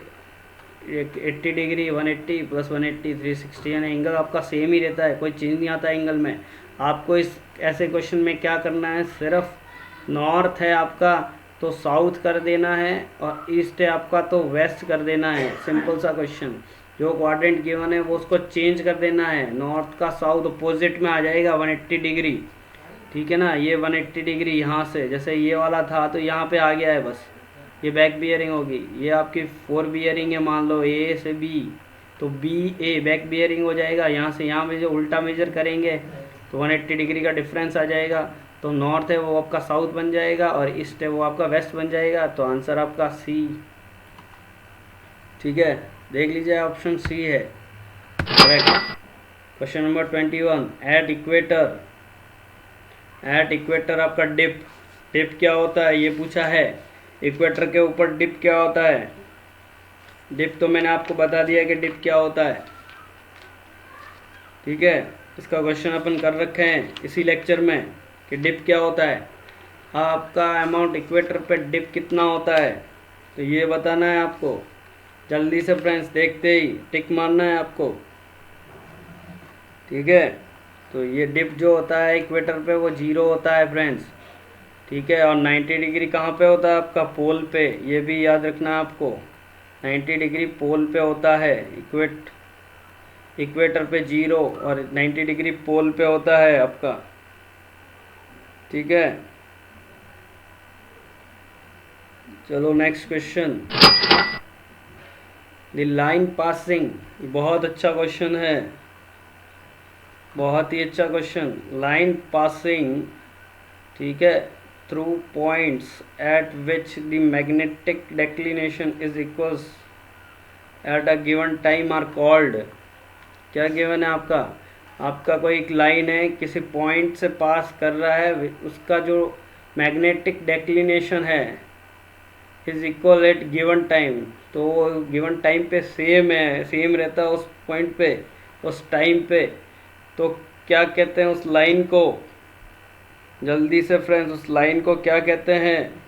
80 डिग्री, 180 प्लस 180 360, यानी एंगल आपका सेम ही रहता है, कोई चेंज नहीं आता एंगल में। आपको इस ऐसे क्वेश्चन में क्या करना है, सिर्फ नॉर्थ है आपका तो साउथ कर देना है, और ईस्ट है आपका तो वेस्ट कर देना है। सिंपल सा क्वेश्चन, जो क्वाड्रेंट गिवन है वो उसको चेंज कर देना है, नॉर्थ का साउथ अपोजिट में आ जाएगा 180 डिग्री। ठीक है ना, ये 180 डिग्री यहाँ से, जैसे ये वाला था तो यहाँ पे आ गया है, बस ये बैक बियरिंग होगी। ये आपकी फोर बियरिंग है, मान लो ए से बी, तो बी ए बैक बियरिंग हो जाएगा। यहाँ से यहाँ में जो उल्टा मेजर करेंगे तो 180 डिग्री का डिफरेंस आ जाएगा। तो नॉर्थ है वो आपका साउथ बन जाएगा और ईस्ट है वो आपका वेस्ट बन जाएगा। तो आंसर आपका सी। ठीक है, देख लीजिए ऑप्शन सी है correct. Question number 21, at equator, at equator आपका डिप, डिप क्या होता है ये पूछा है। इक्वेटर के ऊपर डिप क्या होता है, डिप तो मैंने आपको बता दिया कि डिप क्या होता है। ठीक है, इसका क्वेश्चन अपन कर रखे हैं इसी लेक्चर में कि डिप क्या होता है। आपका अमाउंट इक्वेटर पे डिप कितना होता है, तो ये बताना है आपको। जल्दी से फ्रेंड्स, देखते ही टिक मारना है आपको। ठीक है, तो ये डिप जो होता है इक्वेटर पे वो 0 होता है फ्रेंड्स। ठीक है, और 90 डिग्री कहाँ पे होता है आपका, पोल पे, ये भी याद रखना है आपको। 90 डिग्री पोल पे होता है, इक्वेटर पे 0 और 90 डिग्री पोल पे होता है आपका। ठीक है, चलो next question. The line passing, बहुत अच्छा क्वेश्चन है, बहुत ही अच्छा क्वेश्चन। लाइन पासिंग, ठीक है, through points at which the magnetic declination is equals at a given time are called. क्या गिवन है आपका, आपका कोई एक लाइन है किसी पॉइंट से पास कर रहा है, उसका जो मैग्नेटिक डेक्लिनेशन है is equal at given time, तो गिवन टाइम पे सेम है, सेम रहता है उस पॉइंट पे, उस टाइम पे। तो क्या कहते हैं उस लाइन को, जल्दी से फ्रेंड्स, उस लाइन को क्या कहते हैं।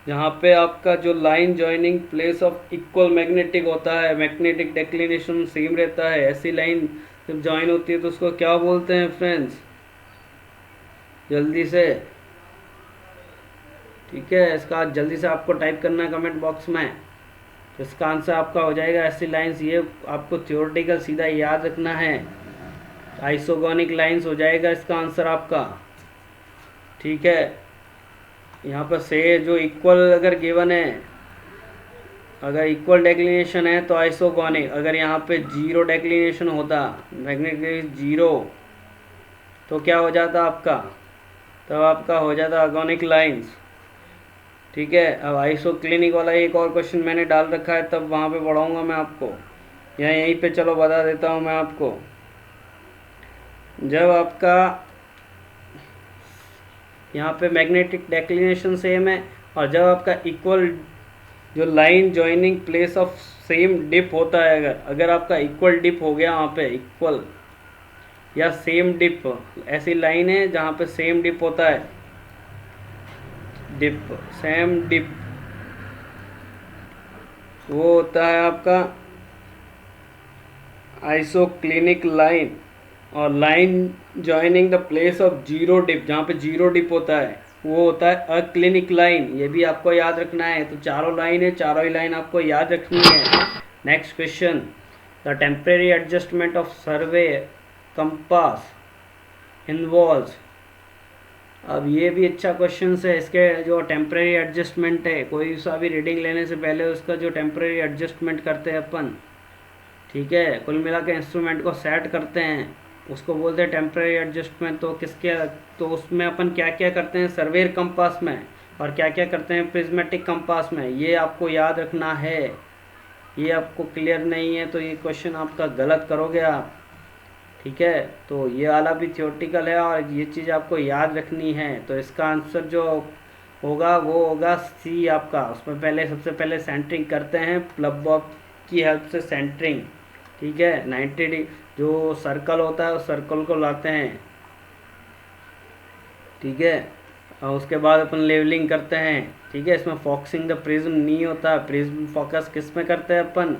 जहाँ पे आपका जो line joining place of equal magnetic होता है, मैग्नेटिक डेक्लिनेशन सेम रहता है, ऐसी लाइन जब जॉइन होती है तो उसको क्या बोलते हैं फ्रेंड्स, जल्दी से। ठीक है, इसका जल्दी से आपको टाइप करना है कमेंट बॉक्स में, तो इसका आंसर आपका हो जाएगा ऐसी लाइंस। ये आपको थ्योरेटिकल सीधा याद रखना है, आइसोगोनिक लाइंस हो जाएगा इसका आंसर आपका। ठीक है, यहाँ पर से जो इक्वल अगर गिवन है, अगर इक्वल डेक्लिनेशन है तो आइसोगोनिक, अगर यहाँ पे 0 डेक्लिनेशन होता, मैग्नेटिक 0, तो क्या हो जाता आपका, तब आपका हो जाता अगोनिक लाइंस। ठीक है, अब आइसोक्लिनिक वाला एक और क्वेश्चन मैंने डाल रखा है, तब वहाँ पे पढ़ाऊँगा मैं आपको, या यहीं पे चलो बता देता हूँ मैं आपको। जब आपका यहाँ पे मैग्नेटिक डेक्लिनेशन सेम है और जब आपका इक्वल जो line joining place of same dip होता है, अगर आपका इक्वल डिप हो गया वहाँ पे, इक्वल या सेम डिप, ऐसी लाइन है जहाँ पे सेम डिप होता है, डिप सेम डिप, वो होता है आपका आइसोक्लिनिक लाइन। और line joining the place of zero dip, जहाँ पे जीरो डिप होता है, वो होता है अक्लिनिक लाइन। ये भी आपको याद रखना है। तो चारों लाइन है, चारों ही लाइन आपको याद रखनी है। Next question, the temporary adjustment of survey compass involves. अब ये भी अच्छा क्वेश्चन है। इसके जो टेम्परेरी एडजस्टमेंट है, कोई सा भी रीडिंग लेने से पहले उसका जो टेम्परेरी एडजस्टमेंट करते हैं अपन, ठीक है, कुल मिला के इंस्ट्रूमेंट को सेट करते हैं, उसको बोलते हैं टेम्परेरी एडजस्टमेंट। तो किसके, तो उसमें अपन क्या क्या करते हैं सर्वेयर कंपास में, और क्या क्या करते हैं प्रिज्मेटिक कंपास में, ये आपको याद रखना है। ये आपको क्लियर नहीं है तो ये क्वेश्चन आपका गलत करोगे आप, ठीक है। तो ये वाला भी थियोरटिकल है और ये चीज़ आपको याद रखनी है। तो इसका आंसर जो होगा वो होगा सी आपका। उसमें पहले सबसे पहले सेंटरिंग करते हैं, प्लब बॉब की हेल्प से सेंटरिंग, ठीक है। 90 जो सर्कल होता है उस सर्कल को लाते हैं, ठीक है। और उसके बाद अपन लेवलिंग करते हैं, ठीक है। इसमें फोकसिंग द प्रिज्म नहीं होता। प्रिज्म फोकस किस में करते हैं अपन,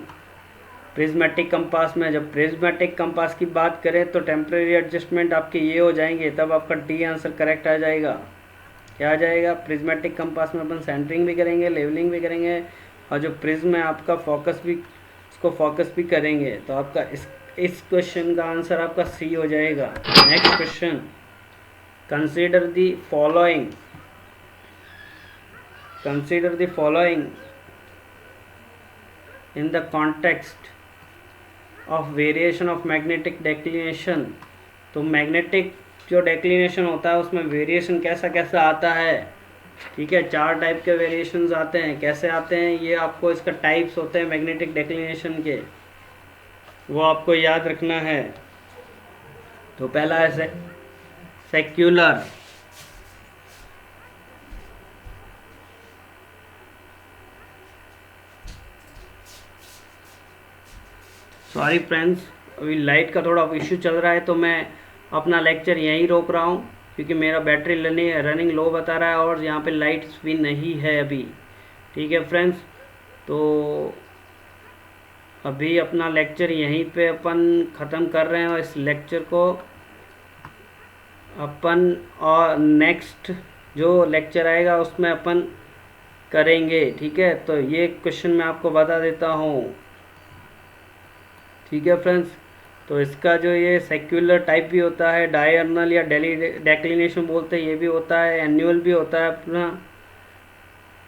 प्रिज्मेटिक कंपास में। जब प्रिज्मेटिक कंपास की बात करें तो टेम्परेरी एडजस्टमेंट आपके ये हो जाएंगे, तब आपका डी आंसर करेक्ट आ जाएगा। क्या आ जाएगा, प्रिज्मेटिक कंपास में अपन सेंटरिंग भी करेंगे, लेवलिंग भी करेंगे, और जो प्रिज्म है आपका फोकस भी, उसको फोकस भी करेंगे। तो आपका इस क्वेश्चन का आंसर आपका सी हो जाएगा। Next question, consider the following, consider the following in the context of variation of magnetic declination. तो मैग्नेटिक जो डेक्लिनेशन होता है उसमें वेरिएशन कैसा कैसा आता है, ठीक है। 4 टाइप के वेरिएशंस आते हैं। कैसे आते हैं ये आपको, इसका टाइप्स होते हैं मैग्नेटिक डेक्लिनेशन के, वो आपको याद रखना है। तो पहला है सेक्युलर, सॉरी फ्रेंड्स, अभी लाइट का थोड़ा इशू चल रहा है तो मैं अपना लेक्चर यहीं रोक रहा हूँ, क्योंकि मेरा बैटरी रनिंग लो बता रहा है और यहाँ पे लाइट्स भी नहीं है अभी, ठीक है फ्रेंड्स। तो अभी अपना लेक्चर यहीं पे अपन ख़त्म कर रहे हैं, और इस लेक्चर को अपन और नेक्स्ट जो लेक्चर आएगा उसमें अपन करेंगे, ठीक है। तो ये क्वेश्चन मैं आपको बता देता हूँ, ठीक है फ्रेंड्स। तो इसका जो ये सेक्युलर टाइप भी होता है, डायर्नल या डेक्लिनेशन बोलते हैं, ये भी होता है, एनुअल भी होता है अपना,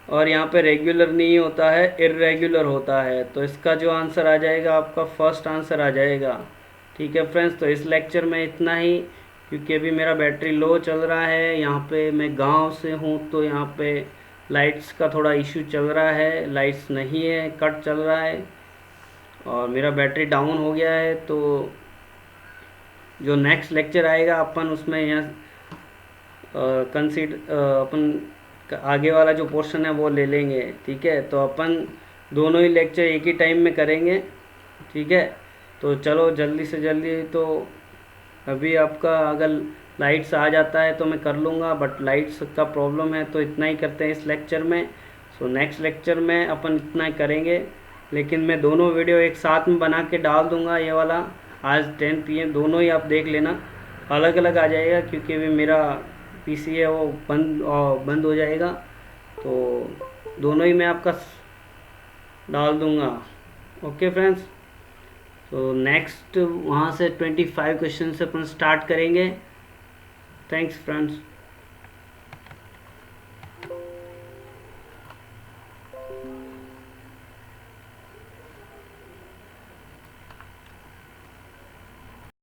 और यहाँ पे रेगुलर नहीं होता है, इर्रेगुलर होता है। तो इसका जो आंसर आ जाएगा आपका फर्स्ट आंसर आ जाएगा, ठीक है फ्रेंड्स। तो इस लेक्चर में इतना ही, क्योंकि अभी मेरा बैटरी लो चल रहा है, यहाँ पे मैं गांव से हूँ तो यहाँ पे लाइट्स का थोड़ा इशू चल रहा है, लाइट्स नहीं है, कट चल रहा है, और मेरा बैटरी डाउन हो गया है। तो जो नेक्स्ट लेक्चर आएगा अपन उसमें यहाँ अपन आगे वाला जो पोर्शन है वो ले लेंगे, ठीक है। तो अपन दोनों ही लेक्चर एक ही टाइम में करेंगे, ठीक है। तो चलो जल्दी से जल्दी, तो अभी आपका अगर लाइट्स आ जाता है तो मैं कर लूँगा, बट लाइट्स का प्रॉब्लम है, तो इतना ही करते हैं इस लेक्चर में। सो नेक्स्ट लेक्चर में अपन इतना ही करेंगे, लेकिन मैं दोनों वीडियो एक साथ में बना के डाल दूंगा। ये वाला आज 10 PM दोनों ही आप देख लेना, अलग अलग आ जाएगा, क्योंकि अभी मेरा PC है वो बंद हो जाएगा। तो दोनों ही मैं आपका डाल दूंगा, ओके फ्रेंड्स। तो नेक्स्ट वहाँ से 25 क्वेश्चन से अपन स्टार्ट करेंगे। Thanks friends.